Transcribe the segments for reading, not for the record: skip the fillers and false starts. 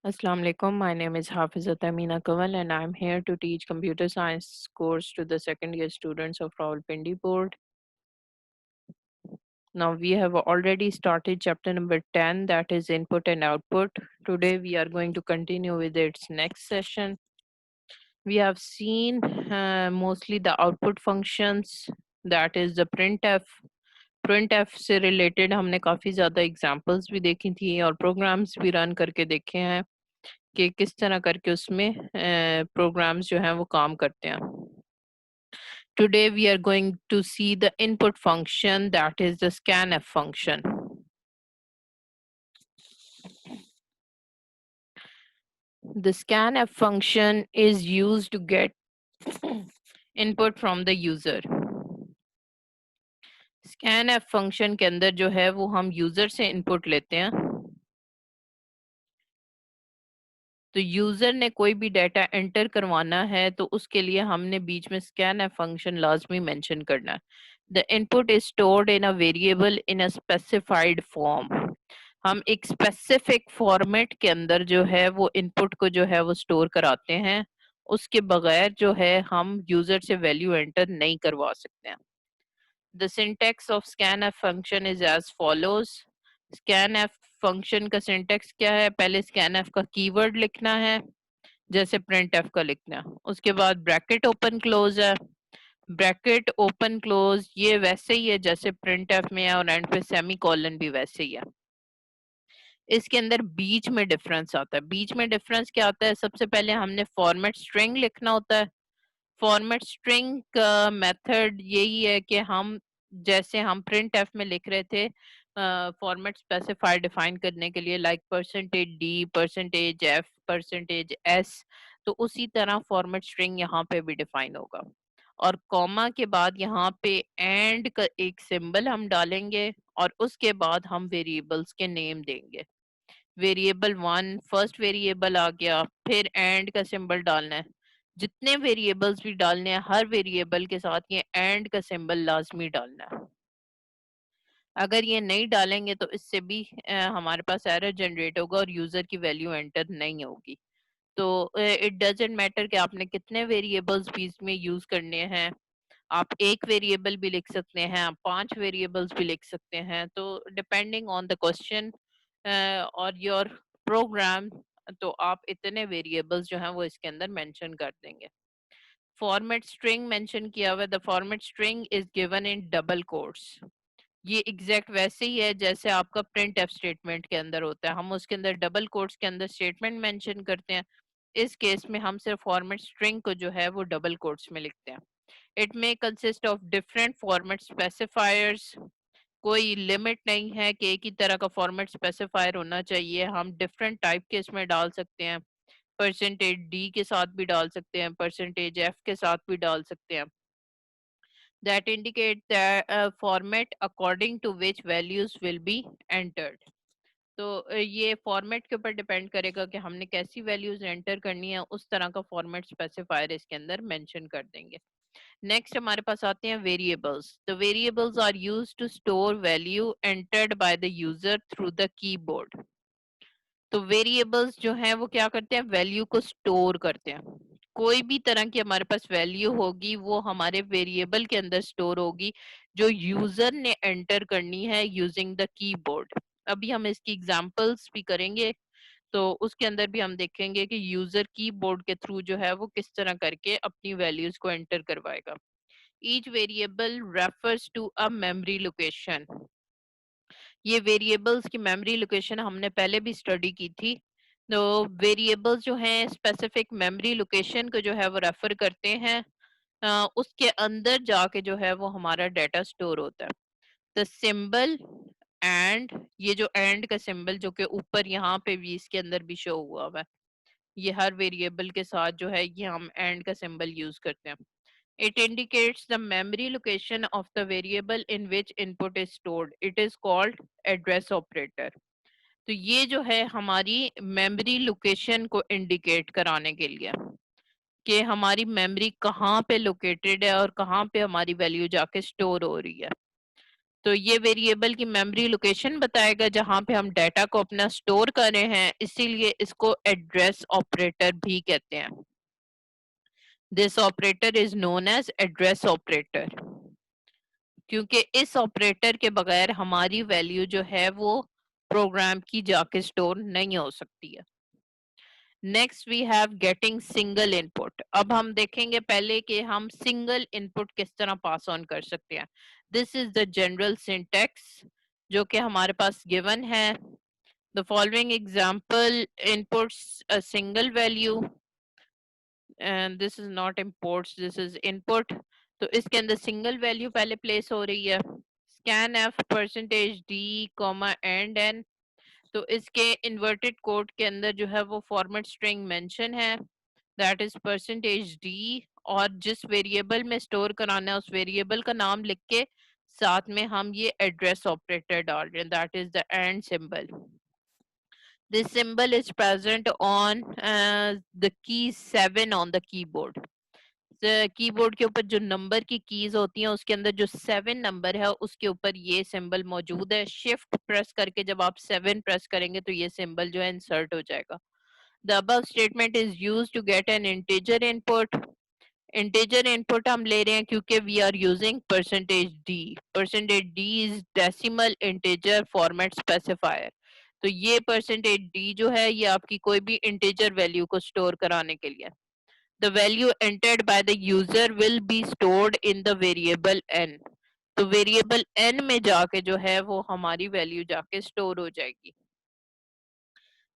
Assalamu alaikum. My name is Hafizat Amina Kaval and I'm here to teach computer science course to the second year students of Rawalpindi board. Now we have already started chapter number 10, that is input and output. Today we are going to continue with its next session. We have seen mostly the output functions, that is the printf. printf से related हमने काफ़ी ज़्यादा examples भी देखी थी और programs भी run करके देखे हैं कि किस तरह करके उसमें प्रोग्राम्स जो हैं वो काम करते हैं. Today we are going to see the input function, that is the scanf function. The scanf function is used to get input from the user. scanf function के अंदर जो है वो हम यूजर से इनपुट लेते हैं. तो यूजर ने कोई भी डाटा एंटर करवाना है तो उसके लिए हमने बीच में scanf फंक्शन लाजमी मेंशन करना है. The input is stored in a variable in a specified form. हम एक स्पेसिफिक फॉर्मेट के अंदर जो है वो इनपुट को जो है वो स्टोर कराते हैं. उसके बगैर जो है हम यूजर से वैल्यू एंटर नहीं करवा सकते हैं. The syntax of scanf function is as follows. scanf function का सिंटेक्स क्या है? पहले scanf का कीवर्ड लिखना है जैसे printf का लिखना. उसके बाद ब्रैकेट ओपन क्लोज है. ब्रैकेट ओपन क्लोज ये वैसे ही है जैसे printf में है और एंड पे सेमी कॉलन भी वैसे ही है. इसके अंदर बीच में डिफरेंस आता है. बीच में डिफरेंस क्या आता है? सबसे पहले हमने फॉर्मेट स्ट्रिंग लिखना होता है. फॉर्मेट स्ट्रिंग का मेथड यही है कि हम जैसे हम प्रिंट एफ में लिख रहे थे फॉर्मेट स्पेसिफायर डिफाइन करने के लिए लाइक %d %f %s, तो उसी तरह फॉर्मेट स्ट्रिंग यहाँ पे भी डिफाइन होगा. और कॉमा के बाद यहाँ पे एंड का एक सिंबल हम डालेंगे और उसके बाद हम वेरिएबल्स के नेम देंगे. वेरिएबल 1 फर्स्ट वेरिएबल आ गया, फिर एंड का सिंबल डालना है. जितने वेरिएबल्स भी डालने हैं हर वेरिएबल के साथ ये एंड का सिंबल लाजमी डालना है. अगर ये नहीं डालेंगे तो इससे भी हमारे पास एरर जनरेट होगा और यूजर की वैल्यू एंटर नहीं होगी. तो इट डजेंट मैटर कि आपने कितने वेरिएबल्स भी इसमें यूज करने हैं. आप एक वेरिएबल भी लिख सकते हैं, आप 5 वेरिएबल्स भी लिख सकते हैं. तो डिपेंडिंग ऑन द क्वेश्चन और योर प्रोग्राम, तो आप इतने वेरिएबल्स जो हैं वो इसके अंदर मेंशन कर देंगे. फॉर्मेट स्ट्रिंग मेंशन किया हुआ है. The format string is given in double quotes. ये एग्जैक्ट वैसे ही है जैसे आपका प्रिंट एफ स्टेटमेंट के अंदर होता है. हम उसके अंदर डबल कोट्स के अंदर स्टेटमेंट मेंशन करते हैं. इस केस में हम सिर्फ फॉर्मेट स्ट्रिंग को जो है वो डबल कोट्स में लिखते हैं. It may consist of different format specifiers. कोई लिमिट नहीं है कि एक ही तरह का फॉर्मेट स्पेसिफायर होना चाहिए. हम डिफरेंट टाइप के इसमें डाल सकते हैं. %d के साथ भी डाल सकते हैं, %f के साथ भी डाल सकते हैं. that indicate the format according to which values will be entered. तो ये फॉर्मेट के ऊपर डिपेंड करेगा कि हमने कैसी वैल्यूज एंटर करनी है, उस तरह का फॉर्मेट स्पेसिफायर इसके अंदर मेंशन कर देंगे. नेक्स्ट हमारे पास आते हैं variables. The variables are used to store value entered by the user through the keyboard. तो वेरिएबल्स जो हैं वो क्या करते हैं? वैल्यू को स्टोर करते हैं. कोई भी तरह की हमारे पास वैल्यू होगी वो हमारे वेरिएबल के अंदर स्टोर होगी जो यूजर ने एंटर करनी है यूजिंग द कीबोर्ड. अभी हम इसकी एग्जांपल्स भी करेंगे तो उसके अंदर भी हम देखेंगे कि यूजर कीबोर्ड के थ्रू जो है वो किस तरह करके अपनी वैल्यूज को एंटर करवाएगा. Each variable refers to a memory location. ये वेरिएबल्स की मेमोरी लोकेशन हमने पहले भी स्टडी की थी. तो वेरिएबल्स जो हैं स्पेसिफिक मेमोरी लोकेशन को जो है वो रेफर करते हैं. उसके अंदर जाके जो है वो हमारा डाटा स्टोर होता है. द सिंबल एंड, ये जो एंड का सिंबल जो कि ऊपर यहाँ पे भी इसके अंदर भी शो हुआ हुआ है, ये हर वेरिएबल के साथ जो है ये हम एंड का सिंबल यूज करते हैं. It indicates the memory location of the variable in which input is stored. It is called address operator. तो ये जो है हमारी मेमोरी लोकेशन को इंडिकेट कराने के लिए कि हमारी मेमोरी कहाँ पे लोकेटेड है और कहाँ पे हमारी वैल्यू जाके स्टोर हो रही है. तो ये वेरिएबल की मेमोरी लोकेशन बताएगा जहां पे हम डाटा को अपना स्टोर कर रहे हैं, इसीलिए इसको एड्रेस ऑपरेटर भी कहते हैं। This operator is known as address operator, क्योंकि इस ऑपरेटर के बगैर हमारी वैल्यू जो है वो प्रोग्राम की जाके स्टोर नहीं हो सकती है। Next we have getting single input. अब हम देखेंगे पहले कि हम सिंगल इनपुट किस तरह पास ऑन कर सकते हैं। This is the general syntax जो कि हमारे पास गिवन है। The following example inputs a single value and this is not imports, this is input. तो इसके अंदर सिंगल वैल्यू पहले प्लेस हो रही है। Scan F percentage D comma and N. तो इसके इन्वर्टेड कोड के अंदर जो है वो फॉर्मेट स्ट्रिंग मेंशन है, दैट इज परसेंटेज डी, और जिस वेरिएबल में स्टोर कराना है उस वेरिएबल का नाम लिख के साथ में हम ये एड्रेस ऑपरेटर डाल रहे हैं, that is the end symbol. This symbol is present on the key 7 on the keyboard. Keyboard के ऊपर जो नंबर की कीज होती हैं उसके अंदर जो 7 नंबर है उसके ऊपर ये सिंबल मौजूद है। शिफ्ट प्रेस करके जब आप 7 प्रेस करेंगे तो ये सिंबल जो है इंसर्ट हो जाएगा। The above statement is used to get an integer input. Integer input हम ले रहे हैं क्योंकि we are using percentage d. Percentage d is decimal integer format specifier. तो ये परसेंटेज डी जो है ये आपकी कोई भी इंटीजर वैल्यू को स्टोर कराने के लिए। The value entered by the user will be stored in the variable N. तो वेरिएबल एन में जाके जो है वो हमारी वैल्यू जाके स्टोर हो जाएगी।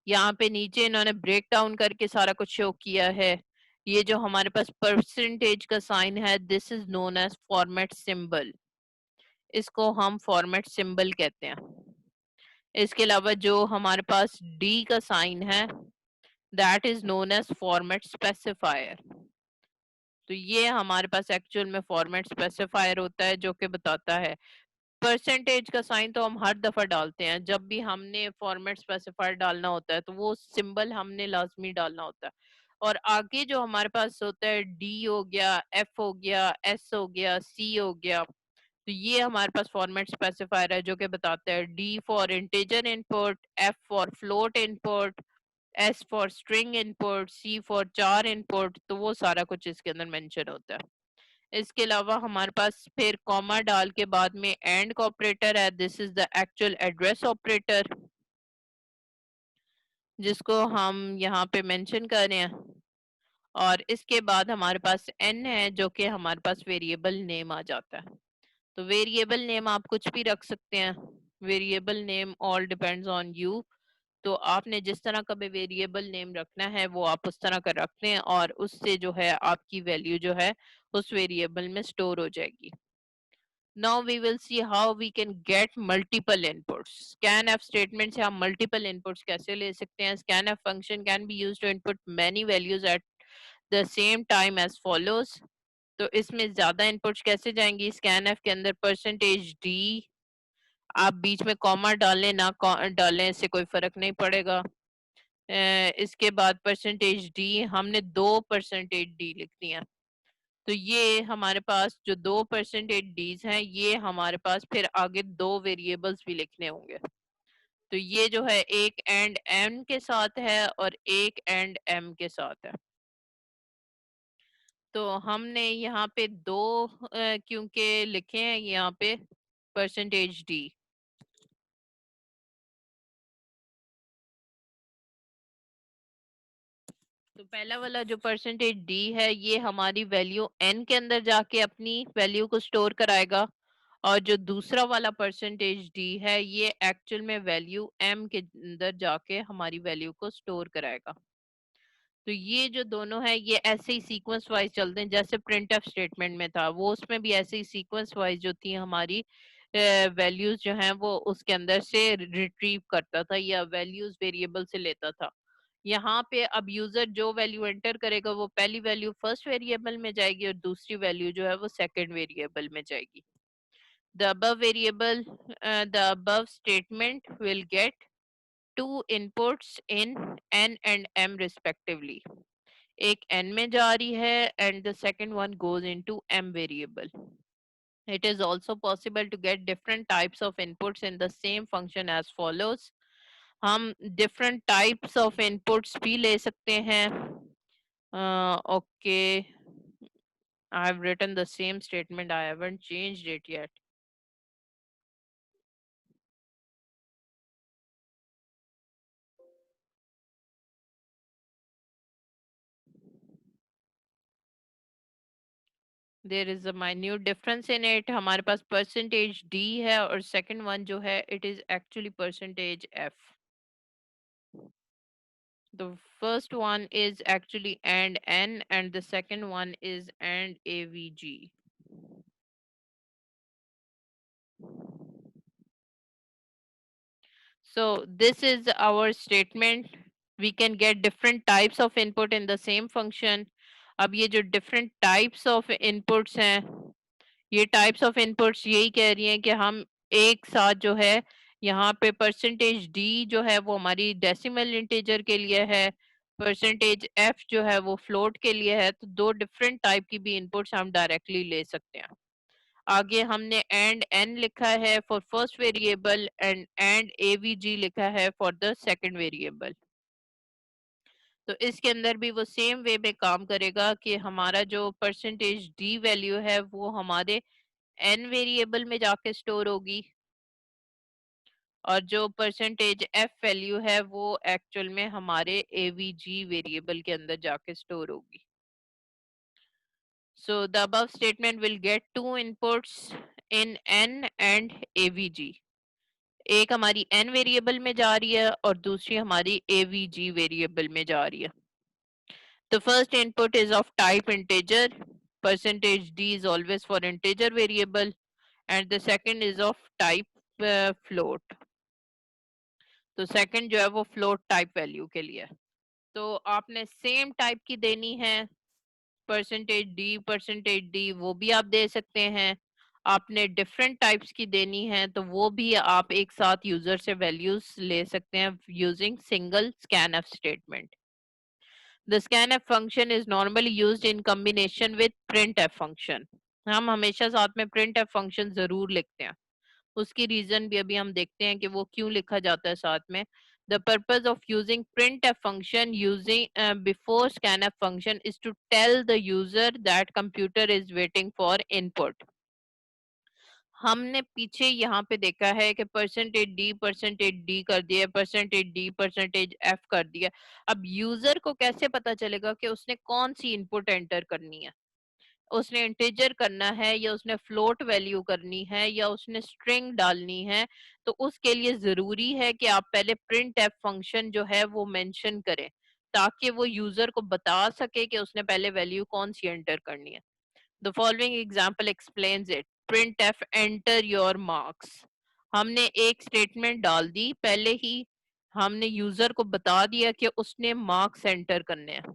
यहाँ पे नीचे इन्होंने ब्रेक डाउन करके सारा कुछ शो किया है। ये जो हमारे पास परसेंटेज का साइन है this is known as format symbol, इसको हम फॉर्मेट सिंबल कहते हैं। इसके अलावा जो हमारे पास डी का साइन है that is known as format specifier. तो ये हमारे पास एक्चुअल में फॉर्मेट स्पेसिफायर होता है जो कि बताता है। परसेंटेज का साइन तो हम हर दफा डालते हैं जब भी हमने फॉर्मेट स्पेसिफायर डालना होता है, तो वो सिंबल हमने लाजमी डालना होता है। और आगे जो हमारे पास होता है डी हो गया, एफ हो गया, एस हो गया, सी हो गया, तो ये हमारे पास फॉर्मेट स्पेसिफायर है जो कि बताता है D for integer input, F for float input, S for string input, C for char input. तो वो सारा कुछ इसके अंदर मेंशन होता है। इसके अलावा हमारे पास फिर कॉमा डाल के बाद में एंड का ऑपरेटर है, this is the actual address operator जिसको हम यहाँ पे मेंशन कर रहे हैं। और इसके बाद हमारे पास एन है जो कि हमारे पास वेरिएबल नेम आ जाता है। तो वेरिएबल नेम आप कुछ भी रख सकते हैं, variable name all depends on you. तो आपने जिस तरह का भी वेरिएबल नेम रखना है वो आप उस तरह का रखते हैं और उससे जो है आपकी वैल्यू जो है उस वेरिएबल में स्टोर हो जाएगी। Now we will see how we can get multiple inputs. Scanf statement से हम multiple inputs कैसे ले सकते हैं? Scanf function can be used to input many values at the same time as follows. तो इसमें ज्यादा इनपुट्स कैसे जाएंगी? स्कैनएफ के अंदर परसेंटेज डी, आप बीच में कॉमा डालें ना डालें इससे कोई फर्क नहीं पड़ेगा। इसके बाद परसेंटेज डी, हमने 2% डी लिख दिया। तो ये हमारे पास जो 2% डीज हैं ये हमारे पास फिर आगे दो वेरिएबल्स भी लिखने होंगे। तो ये जो है एक एंड एम के साथ है और एक एंड एम के साथ है। तो हमने यहाँ पे दो क्योंकि लिखे हैं यहाँ पे परसेंटेज डी। तो पहला वाला जो परसेंटेज डी है ये हमारी वैल्यू एन के अंदर जाके अपनी वैल्यू को स्टोर कराएगा, और जो दूसरा वाला परसेंटेज डी है ये एक्चुअल में वैल्यू एम के अंदर जाके हमारी वैल्यू को स्टोर कराएगा। तो ये जो दोनों है ये ऐसे ही सीक्वेंस वाइज चलते हैं जैसे प्रिंट एफ स्टेटमेंट में था, वो उसमें भी ऐसे ही सीक्वेंस वाइज जो थी हमारी वैल्यूज जो हैं वो उसके अंदर से रिट्रीव करता था या वैल्यूज वेरिएबल से लेता था। यहाँ पे अब यूजर जो वैल्यू एंटर करेगा वो पहली वैल्यू फर्स्ट वेरिएबल में जाएगी और दूसरी वैल्यू जो है वो सेकंड वेरिएबल में जाएगी। The above variable, the above statement will get two inputs in n and m respectively. एक n में जा रही है and the second one goes into m variable. It is also possible to get different types of inputs in the same function as follows. हम different types of inputs भी ले सकते हैं. Okay, I have written the same statement. I haven't changed it yet. There is a minute difference in it. हमारे पास percentage D है और second one जो है it is actually percentage F. The first one is actually and N and the second one is and AVG. So this is our statement. We can get different types of input in the same function. अब ये जो different types of inputs हैं, ये types of inputs यही कह रही हैं कि हम एक साथ जो है यहाँ पे परसेंटेज डी जो है वो हमारी डेसिमल इंटीजर के लिए है, परसेंटेज एफ जो है वो फ्लोट के लिए है. तो दो डिफरेंट टाइप की भी इनपुट्स हम डायरेक्टली ले सकते हैं. आगे हमने एंड एन लिखा है for first variable and AVG लिखा है फॉर द सेकंड वेरिएबल. तो इसके अंदर भी वो सेम वे में काम करेगा कि हमारा जो परसेंटेज डी वैल्यू है वो हमारे एन वेरिएबल में जाके स्टोर होगी और जो परसेंटेज एफ वैल्यू है वो एक्चुअल में हमारे एवीजी वेरिएबल के अंदर जाके स्टोर होगी. So the above statement will get two inputs in N and AVG. एक हमारी एन वेरिएबल में जा रही है और दूसरी हमारी एवीजी वेरिएबल में जा रही है. The first input is of type integer. Percentage D is always for integer variable and the second is of type float. तो सेकंड जो है वो फ्लोट टाइप वैल्यू के लिए. तो आपने सेम टाइप की देनी है, परसेंटेज डी वो भी आप दे सकते हैं. आपने डिफरेंट टाइप्स की देनी है तो वो भी आप एक साथ यूजर से वैल्यूज ले सकते हैं using single scanf statement. The scanf function is normally used in combination with printf function. हम हमेशा साथ में printf function जरूर लिखते हैं. उसकी रीजन भी अभी हम देखते हैं कि वो क्यों लिखा जाता है साथ में. The purpose of using printf function using before scanf function is to tell the user that computer is waiting for input. हमने पीछे यहाँ पे देखा है कि परसेंटेज डी कर दिया, परसेंटेज एफ कर दिया. अब यूजर को कैसे पता चलेगा कि उसने कौन सी इनपुट एंटर करनी है? उसने इंटीजर करना है या उसने फ्लोट वैल्यू करनी है या उसने स्ट्रिंग डालनी है? तो उसके लिए जरूरी है कि आप पहले प्रिंट एफ फंक्शन जो है वो मेंशन करें ताकि वो यूजर को बता सके कि उसने पहले वैल्यू कौन सी एंटर करनी है. The following example explains it. Printf enter your marks. हमने एक स्टेटमेंट डाल दी, पहले ही हमने यूजर को बता दिया कि उसने मार्क्स एंटर करने हैं.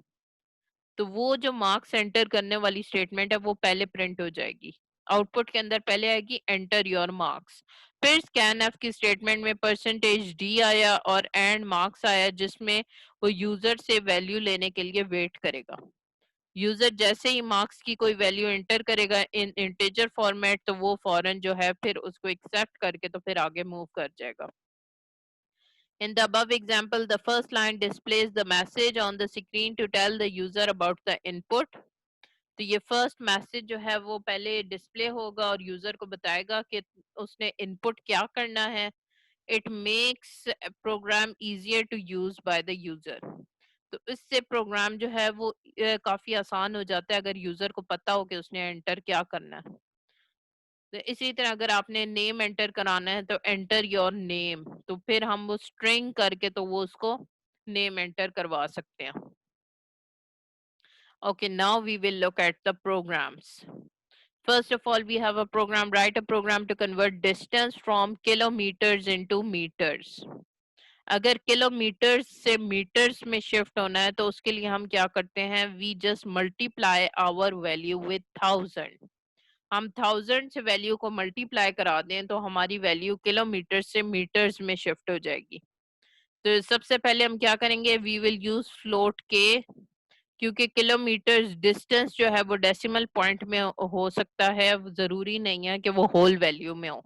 तो वो जो मार्क्स एंटर करने वाली स्टेटमेंट है वो पहले प्रिंट हो जाएगी. आउटपुट के अंदर पहले आएगी एंटर योर मार्क्स. फिर स्कैन एफ की स्टेटमेंट में परसेंटेज डी आया और एंड मार्क्स आया जिसमें वो यूजर से वैल्यू लेने के लिए वेट करेगा. यूजर जैसे ही मार्क्स की कोई वैल्यू एंटर करेगा इन इंटीजर फॉर्मेट तो वो फौरन जो है फिर उसको एक्सेप्ट करके तो फिर आगे मूव कर जाएगा. In the above example, the first line displays the message on the screen to tell the user about the input. तो ये फर्स्ट मैसेज जो है वो पहले डिस्प्ले होगा और यूजर को बताएगा कि उसने इनपुट क्या करना है. It makes program easier to use by the user. तो इससे प्रोग्राम जो है वो काफी आसान हो जाता है अगर यूजर को पता हो कि उसने एंटर क्या करना है. तो इसी तरह अगर आपने नेम एंटर कराना है तो एंटर योर नेम, तो फिर हम वो स्ट्रिंग करके तो वो उसको नेम एंटर करवा सकते हैं. Okay, now we will look at the programs. First of all, we have a program, write a program to convert distance from kilometers into meters. अगर किलोमीटर्स से मीटर्स में शिफ्ट होना है तो उसके लिए हम क्या करते हैं, we just multiply our value with 1000. हम 1000 से वैल्यू को मल्टीप्लाई करा दें तो हमारी वैल्यू किलोमीटर से मीटर्स में शिफ्ट हो जाएगी. तो सबसे पहले हम क्या करेंगे, वी विल यूज फ्लोट के क्योंकि किलोमीटर डिस्टेंस जो है वो डेसिमल पॉइंट में हो सकता है, जरूरी नहीं है कि वो होल वैल्यू में हो।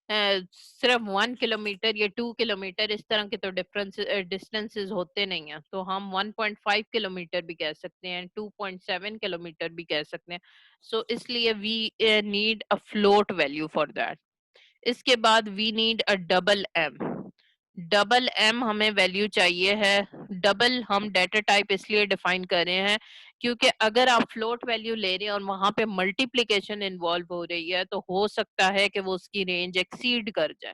सिर्फ 1 किलोमीटर या 2 किलोमीटर इस तरह के तो डिफरेंस डिस्टेंसेस होते नहीं हैं, तो हम 1.5 किलोमीटर भी कह सकते हैं, 2.7 किलोमीटर भी कह सकते हैं। सो इसलिए we need a float value for that. इसके बाद we need a double M. Double M हमें वैल्यू चाहिए है। डबल हम डेटा टाइप इसलिए डिफाइन कर रहे हैं क्योंकि अगर आप फ्लोट वैल्यू ले रहे हैं और वहां पे मल्टीप्लिकेशन इन्वॉल्व हो रही है तो हो सकता है कि वो उसकी रेंज एक्सीड कर जाए।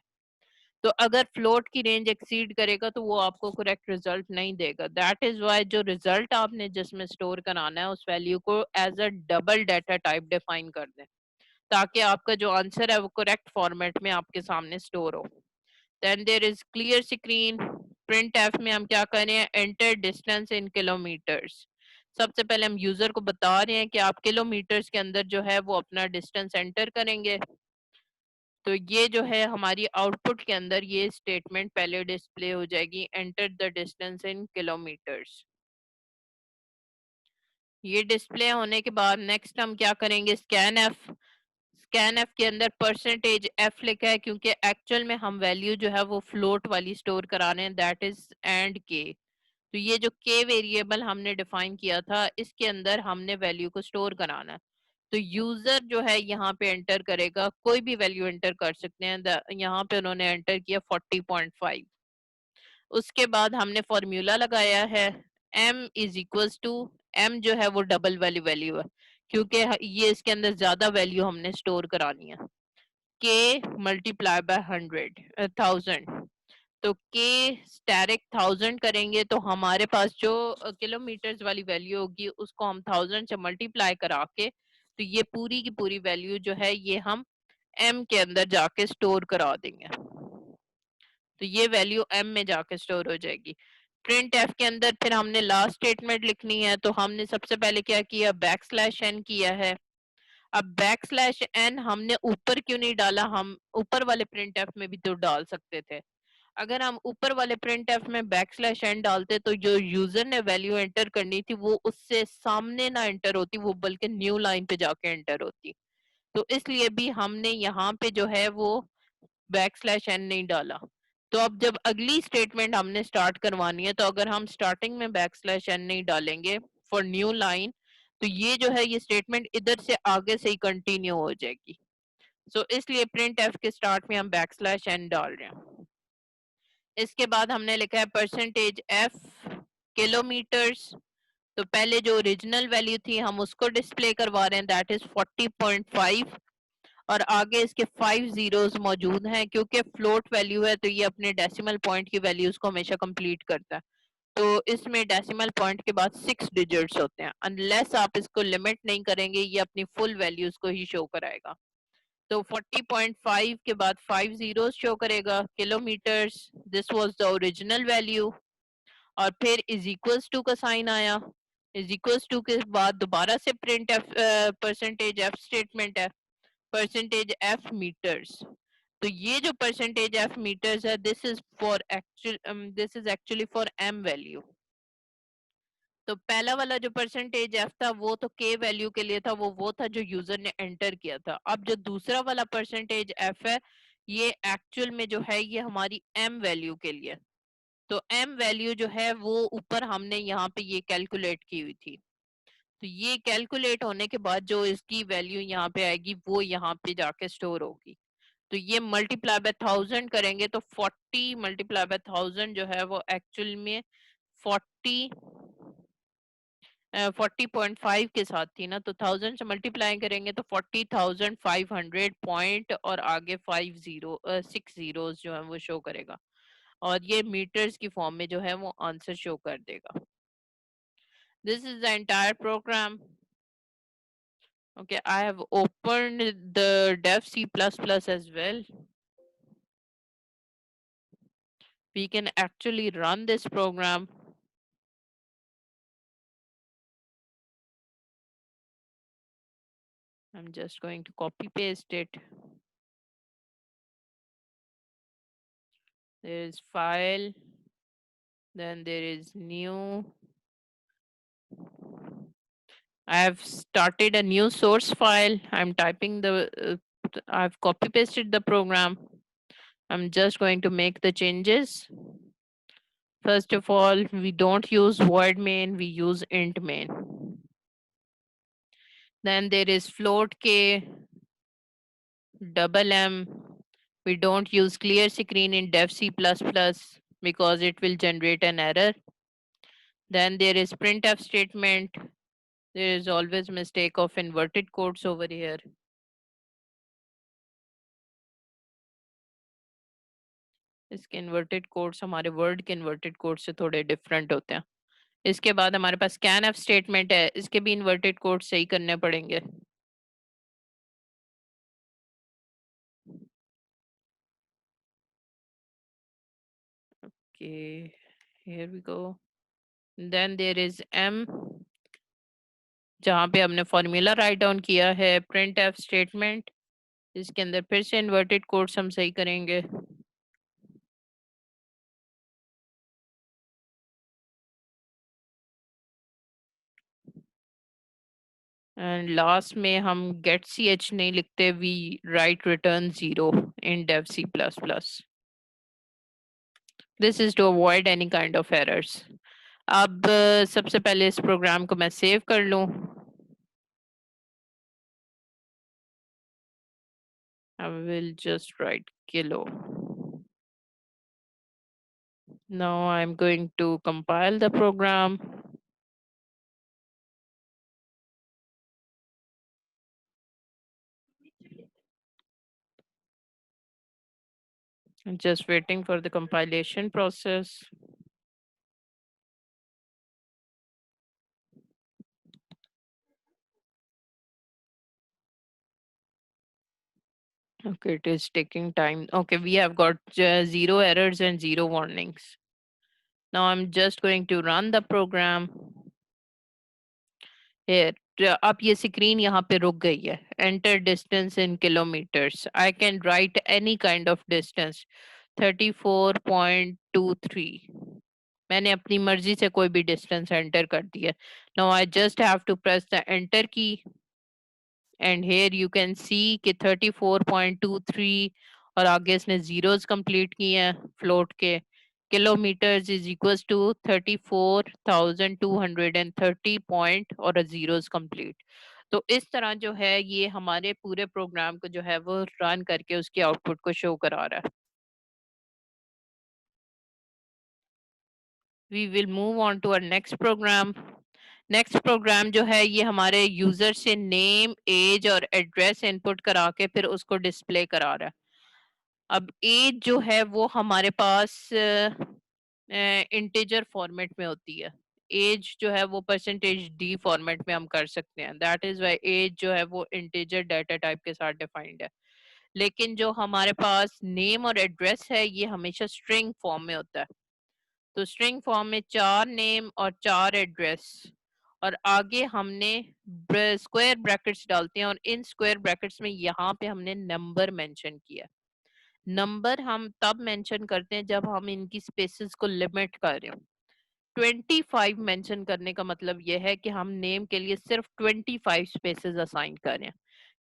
तो अगर फ्लोट की रेंज एक्सीड करेगा तो वो आपको करेक्ट रिजल्ट नहीं देगा। दैट इज वाई जो रिजल्ट आपने जिसमें स्टोर कराना है उस वैल्यू को as a double data type define कर दें, ताकि आपका जो आंसर है वो करेक्ट फॉर्मेट में आपके सामने स्टोर हो। Then there is clear screen. Print F में हम क्या कर रहे हैं, एंटर डिस्टेंस इन किलोमीटर्स। सबसे पहले हम यूजर को बता रहे हैं कि आप किलोमीटर्स के अंदर जो है वो अपना डिस्टेंस एंटर करेंगे। तो ये जो है हमारी आउटपुट के अंदर ये स्टेटमेंट पहले डिस्प्ले हो जाएगी, enter the distance in kilometres. ये डिस्प्ले होने के बाद नेक्स्ट हम क्या करेंगे, स्कैन एफ। स्कैन एफ के अंदर परसेंटेज एफ लिखा है क्योंकि एक्चुअल में हम वैल्यू जो है वो फ्लोट वाली स्टोर करा रहे हैं, दैट इज एंड के। तो ये जो के वेरिएबल हमने डिफाइन किया था इसके अंदर हमने वैल्यू को स्टोर कराना है। तो यूजर जो है यहाँ पे एंटर करेगा, कोई भी वैल्यू एंटर कर सकते हैं। यहाँ पे उन्होंने एंटर किया 40.5। उसके बाद हमने फॉर्मूला लगाया है m is equals to, m जो है वो डबल वाली वैल्यू है क्योंकि ये इसके अंदर ज्यादा वैल्यू हमने स्टोर करानी है। k multiply by 100,000। तो k स्टैरिक 1000 करेंगे तो हमारे पास जो किलोमीटर्स वाली वैल्यू होगी उसको हम 1000 से मल्टीप्लाई करा के तो ये पूरी की पूरी वैल्यू जो है ये हम m के अंदर जाके स्टोर करा देंगे। तो ये वैल्यू m में जाके स्टोर हो जाएगी। प्रिंट एफ के अंदर फिर हमने लास्ट स्टेटमेंट लिखनी है, तो हमने सबसे पहले क्या किया, बैक स्लैश एन किया है। अब बैक स्लैश एन हमने ऊपर क्यों नहीं डाला, हम ऊपर वाले प्रिंट एफ में भी तो डाल सकते थे। अगर हम ऊपर वाले प्रिंट एफ में बैक स्लैश एन डालते तो जो यूजर ने वैल्यू एंटर करनी थी वो उससे सामने ना एंटर होती, वो बल्कि न्यू लाइन पे जाके एंटर होती। तो इसलिए भी हमने यहाँ पे जो है वो बैक स्लैश एन नहीं डाला। तो अब जब अगली स्टेटमेंट हमने स्टार्ट करवानी है तो अगर हम स्टार्टिंग में बैक स्लैश एन नहीं डालेंगे फॉर न्यू लाइन तो ये जो है ये स्टेटमेंट इधर से आगे से ही कंटिन्यू हो जाएगी। सो इसलिए प्रिंट एफ के स्टार्ट में हम बैक स्लैश एन डाल रहे हैं। इसके बाद हमने लिखा है परसेंटेज एफ किलोमीटर्स। तो पहले जो ओरिजिनल वैल्यू थी हम उसको डिस्प्ले करवा रहे हैं, दैट इज 40.5। और आगे इसके 5 जीरोस मौजूद हैं क्योंकि फ्लोट वैल्यू है तो ये अपने डेसिमल पॉइंट की वैल्यूज को हमेशा कंप्लीट करता है। तो इसमें डेसिमल पॉइंट के बाद 6 डिजिट्स होते हैं, अनलेस आप इसको लिमिट नहीं करेंगे ये अपनी फुल वैल्यूज को ही शो कराएगा। तो 40.5 के बाद 5 जीरोस शो करेगा, kilometres, this was the original value. और फिर इज इक्वल्स टू का साइन आया। इज इक्वल्स टू के बाद दोबारा से print F percentage F statement है, परसेंटेज एफ मीटर्स। तो ये जो परसेंटेज एफ मीटर्स है this is actually for M value. तो पहला वाला जो परसेंटेज एफ था वो तो के वैल्यू के लिए था, वो था जो यूजर ने एंटर किया था। अब जो दूसरा वाला परसेंटेज एफ है ये एक्चुअल में जो है ये हमारी एम वैल्यू के लिए। तो एम वैल्यू जो है वो ऊपर हमने यहाँ पे ये कैलकुलेट की हुई थी। तो ये कैलकुलेट होने के बाद जो इसकी वैल्यू यहाँ पे आएगी वो यहाँ पे जाके स्टोर होगी। तो ये मल्टीप्लाई बाय 1000 करेंगे तो 40 मल्टीप्लाई बाय 1000 जो है वो एक्चुअल में 40 40.5 के साथ थी ना, तो 1000 से मल्टीप्लाई करेंगे तो 40,500 पॉइंट और आगे 6 जीरोस जो है वो शो करेगा और ये मीटर्स की फॉर्म में जो है वो आंसर शो कर देगा। This is the entire program. Okay, I have opened the dev C++ as well. We can actually run this program. I'm just going to copy paste it. There is file, then there is new, I have started a new source file. I'm typing I've copy pasted the program. I'm just going to make the changes. First of all, we don't use void main, we use int main. Then there is float k, double m. We don't use clear screen in dev C++ because it will generate an error. Then there is printf statement. There is always mistake of inverted quotes over here. इसके inverted codes हमारे word के inverted code से थोड़े different होते हैं. इसके बाद हमारे पास scanf स्टेटमेंट है, इसके भी इन्वर्टेड कोड सही करने पड़ेंगे. Okay, here we go. Then there is m, जहाँ पे हमने फॉर्मूला राइट डाउन किया है. प्रिंट एफ स्टेटमेंट, इसके अंदर फिर से इन्वर्टेड कोड्स हम सही करेंगे. एंड लास्ट में हम गेट सी एच नहीं लिखते, we write return 0 in dev C++. This is to avoid any kind of errors. अब सबसे पहले इस प्रोग्राम को मैं सेव कर लूं. I will just write kilo. Now I'm going to compile the program. I'm just waiting for the compilation process. Okay, it is taking time. Okay, we have got 0 errors and 0 warnings. Now I'm just going to run the program. Here, अब ये screen यहाँ पे रुक गई है. Enter distance in kilometers. I can write any kind of distance. 34.23. मैंने अपनी मर्जी से कोई भी डिस्टेंस एंटर कर दिया. Now I just have to press the enter key. And here you can see कि 34.23 और आगे इसने zeros कंप्लीट किए हैं फ्लोट के. Kilometres is equals to 34,230 point और zeros कंप्लीट. तो इस तरह जो है ये हमारे पूरे प्रोग्राम को जो है वो रन करके उसकी आउटपुट को शो करा रहा है. We will move on to our next program. Next program जो है ये हमारे यूजर से नेम, एज और एड्रेस इनपुट करा के फिर उसको डिस्प्ले करा रहा है. अब एज जो है वो हमारे पास इंटीजर फॉर्मेट में होती है. एज जो है वो %d फॉर्मेट में हम कर सकते हैं. दैट इज वाई एज जो है वो इंटीजर डाटा टाइप के साथ डिफाइंड है. लेकिन जो हमारे पास नेम और एड्रेस है ये हमेशा स्ट्रिंग फॉर्म में होता है. तो स्ट्रिंग फॉर्म में 4 नेम और 4 एड्रेस और आगे हमने स्क्वायर ब्रैकेट्स डालते हैं और इन स्क्वायर ब्रैकेट्स में यहाँ पे हमने नंबर मेंशन किया. नंबर हम तब मेंशन करते हैं जब हम इनकी स्पेसेस को लिमिट कर रहे हो. 25 मेंशन करने का मतलब यह है कि हम नेम के लिए सिर्फ 25 स्पेसेस असाइन कर रहे हैं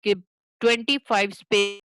कि 25 स्पेस